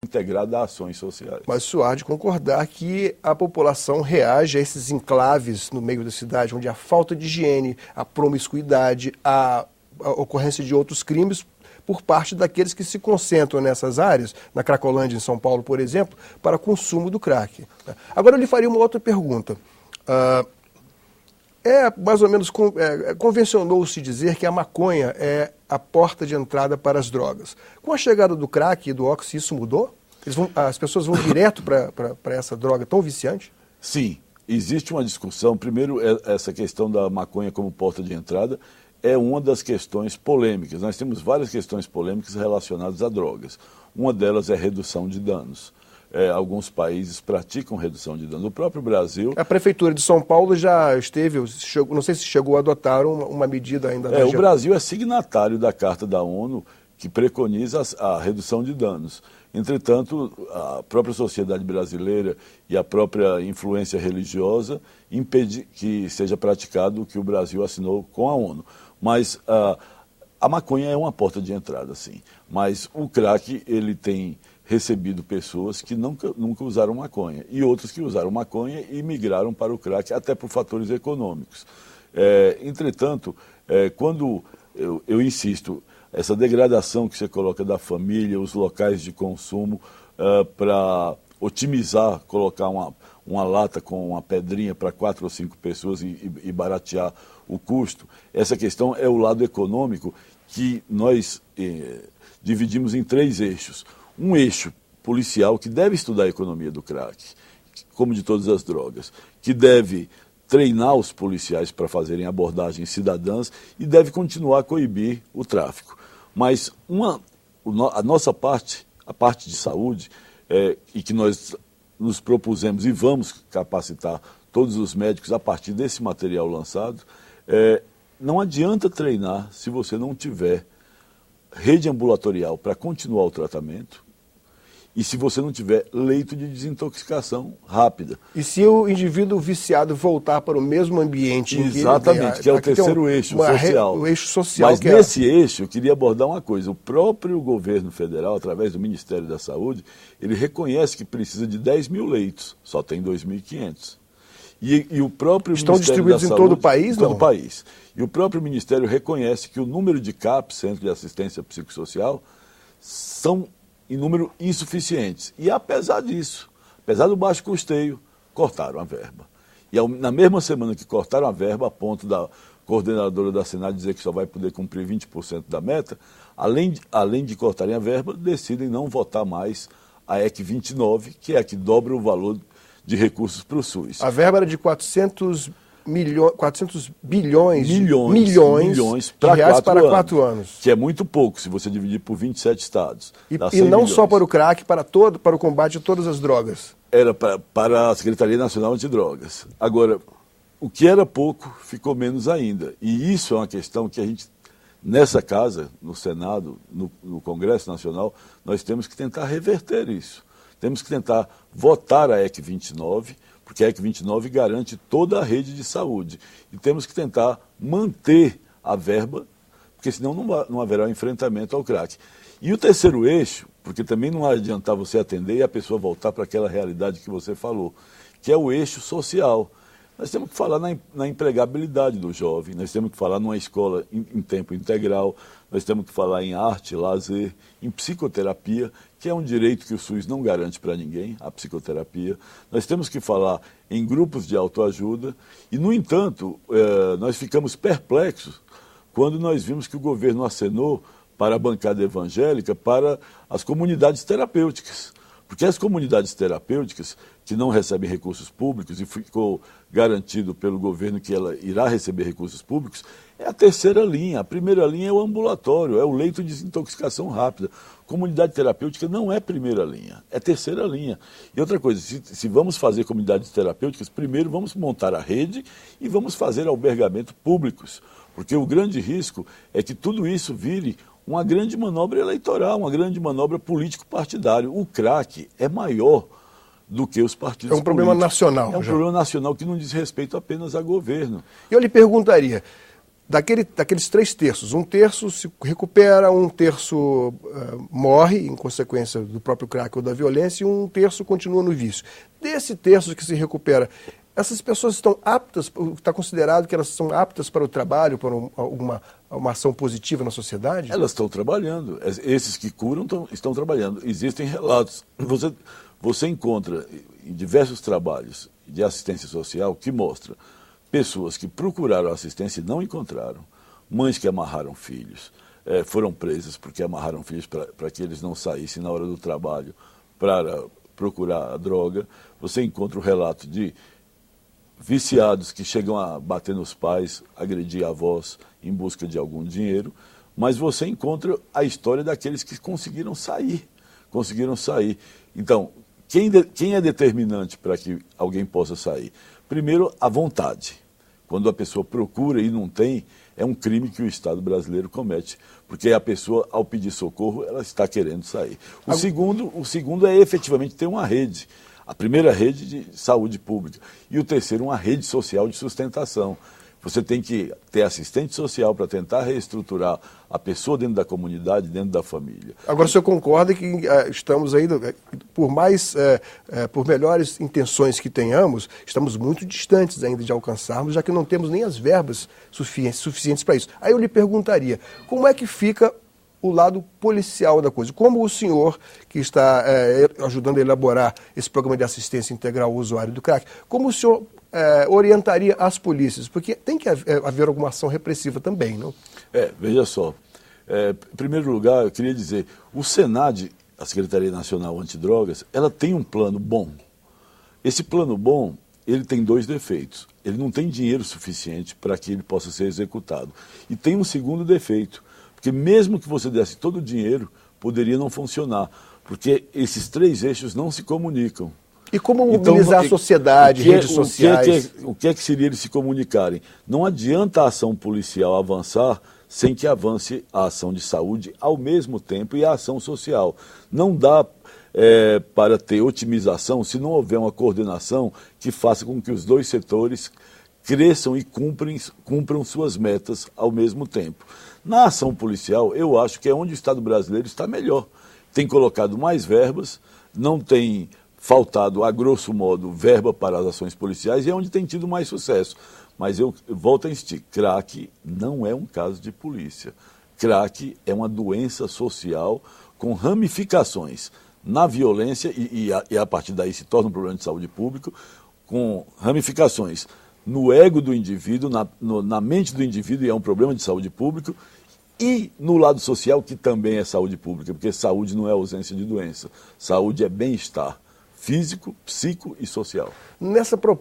integrada a ações sociais. Mas o senhor há de concordar que a população reage a esses enclaves no meio da cidade, onde a falta de higiene, a promiscuidade, a ocorrência de outros crimes por parte daqueles que se concentram nessas áreas, na Cracolândia, em São Paulo, por exemplo, para consumo do crack. Agora eu lhe faria uma outra pergunta. Mais ou menos convencionou-se dizer que a maconha é a porta de entrada para as drogas. Com a chegada do crack e do oxi, isso mudou? As pessoas vão direto para essa droga tão viciante? Sim, existe uma discussão. Primeiro, essa questão da maconha como porta de entrada é uma das questões polêmicas. Nós temos várias questões polêmicas relacionadas a drogas. Uma delas é redução de danos. Alguns países praticam redução de danos. O próprio Brasil... A Prefeitura de São Paulo já esteve, não sei se chegou a adotar uma medida ainda... O Brasil é signatário da Carta da ONU, que preconiza a redução de danos. Entretanto, a própria sociedade brasileira e a própria influência religiosa impede que seja praticado o que o Brasil assinou com a ONU. Mas a maconha é uma porta de entrada, sim. Mas o crack, ele tem recebido pessoas que nunca usaram maconha e outros que usaram maconha e migraram para o crack, até por fatores econômicos. Entretanto, quando eu insisto, essa degradação que você coloca da família, os locais de consumo, para otimizar, colocar uma lata com uma pedrinha para 4 ou 5 pessoas e baratear o custo, essa questão é o lado econômico que nós dividimos em 3 eixos. Um eixo policial que deve estudar a economia do crack, como de todas as drogas, que deve treinar os policiais para fazerem abordagens cidadãs e deve continuar a coibir o tráfico. Mas a nossa parte, a parte de saúde, e que nós nos propusemos e vamos capacitar todos os médicos a partir desse material lançado, não adianta treinar se você não tiver rede ambulatorial para continuar o tratamento e se você não tiver leito de desintoxicação rápida. E se o indivíduo viciado voltar para o mesmo ambiente... Exatamente, que é o terceiro eixo social. O eixo social. Mas nesse eixo eu queria abordar uma coisa. O próprio governo federal, através do Ministério da Saúde, ele reconhece que precisa de 10 mil leitos, só tem 2.500. E o próprio Estão Ministério distribuídos da em Saúde, todo o país, não? Todo o país. E o próprio Ministério reconhece que o número de CAPs, Centro de Assistência Psicossocial, são em número insuficientes. E apesar disso, apesar do baixo custeio, cortaram a verba. E na mesma semana que cortaram a verba, a ponto da coordenadora da Senado dizer que só vai poder cumprir 20% da meta, além de cortarem a verba, decidem não votar mais a EC 29, que é a que dobra o valor de recursos para o SUS. A verba era de 400 bilhões de reais para 4 anos. Que é muito pouco, se você dividir por 27 estados. E não só para o crack, para o combate a todas as drogas. Era para a Secretaria Nacional Antidrogas. Agora, o que era pouco, ficou menos ainda. E isso é uma questão que a gente, nessa casa, no Senado, no Congresso Nacional, nós temos que tentar reverter isso. Temos que tentar votar a EC 29, porque a EC 29 garante toda a rede de saúde. E temos que tentar manter a verba, porque senão não haverá um enfrentamento ao crack. E o terceiro eixo, porque também não adiantar você atender e a pessoa voltar para aquela realidade que você falou, que é o eixo social. Nós temos que falar na empregabilidade do jovem, nós temos que falar numa escola em tempo integral, nós temos que falar em arte, lazer, em psicoterapia, que é um direito que o SUS não garante para ninguém, a psicoterapia. Nós temos que falar em grupos de autoajuda e, no entanto, nós ficamos perplexos quando nós vimos que o governo acenou para a bancada evangélica, para as comunidades terapêuticas. Porque as comunidades terapêuticas, que não recebem recursos públicos, e ficou garantido pelo governo que ela irá receber recursos públicos, é a terceira linha. A primeira linha é o ambulatório, é o leito de desintoxicação rápida. Comunidade terapêutica não é primeira linha, é terceira linha. E outra coisa, se vamos fazer comunidades terapêuticas, primeiro vamos montar a rede e vamos fazer albergamento públicos. Porque o grande risco é que tudo isso vire uma grande manobra eleitoral, uma grande manobra político-partidária. O crack é maior do que os partidos políticos. É um problema nacional. É um problema nacional que não diz respeito apenas a governo. Eu lhe perguntaria, daqueles 3/3, um terço se recupera, um terço morre em consequência do próprio crack ou da violência e um terço continua no vício. Desse terço que se recupera, essas pessoas estão aptas, está considerado que elas são aptas para o trabalho, para uma ação positiva na sociedade? Elas estão trabalhando. Esses que curam estão trabalhando. Existem relatos. Você encontra em diversos trabalhos de assistência social que mostra pessoas que procuraram assistência e não encontraram, mães que amarraram filhos, foram presas porque amarraram filhos para que eles não saíssem na hora do trabalho para procurar a droga. Você encontra o relato de viciados que chegam a bater nos pais, agredir avós em busca de algum dinheiro, mas você encontra a história daqueles que conseguiram sair. Então, quem é determinante para que alguém possa sair? Primeiro, a vontade. Quando a pessoa procura e não tem, é um crime que o Estado brasileiro comete, porque a pessoa, ao pedir socorro, ela está querendo sair. O segundo é efetivamente ter uma rede. A primeira rede de saúde pública e o terceiro uma rede social de sustentação. Você tem que ter assistente social para tentar reestruturar a pessoa dentro da comunidade, dentro da família. Agora, o senhor concorda que estamos aí, por melhores intenções que tenhamos, estamos muito distantes ainda de alcançarmos, já que não temos nem as verbas suficientes para isso. Aí eu lhe perguntaria, como é que fica o lado policial da coisa? Como o senhor, que está ajudando a elaborar esse programa de assistência integral ao usuário do crack, como o senhor orientaria as polícias? Porque tem que haver alguma ação repressiva também, não? Veja só. Em primeiro lugar, eu queria dizer, o SENAD, a Secretaria Nacional Antidrogas, ela tem um plano bom. Esse plano bom, ele tem 2 defeitos. Ele não tem dinheiro suficiente para que ele possa ser executado. E tem um segundo defeito, porque mesmo que você desse todo o dinheiro, poderia não funcionar, porque esses 3 eixos não se comunicam. E como mobilizar a sociedade, redes sociais? O que é que seria eles se comunicarem? Não adianta a ação policial avançar sem que avance a ação de saúde ao mesmo tempo e a ação social. Não dá para ter otimização se não houver uma coordenação que faça com que os 2 setores cresçam e cumpram suas metas ao mesmo tempo. Na ação policial, eu acho que é onde o Estado brasileiro está melhor. Tem colocado mais verbas, não tem faltado, a grosso modo, verba para as ações policiais e é onde tem tido mais sucesso. Mas eu volto a insistir, crack não é um caso de polícia. Crack é uma doença social com ramificações na violência e a partir daí se torna um problema de saúde pública, com ramificações no ego do indivíduo, na mente do indivíduo, e é um problema de saúde pública, e no lado social, que também é saúde pública, porque saúde não é ausência de doença. Saúde é bem-estar físico, psico e social. Nessa proposta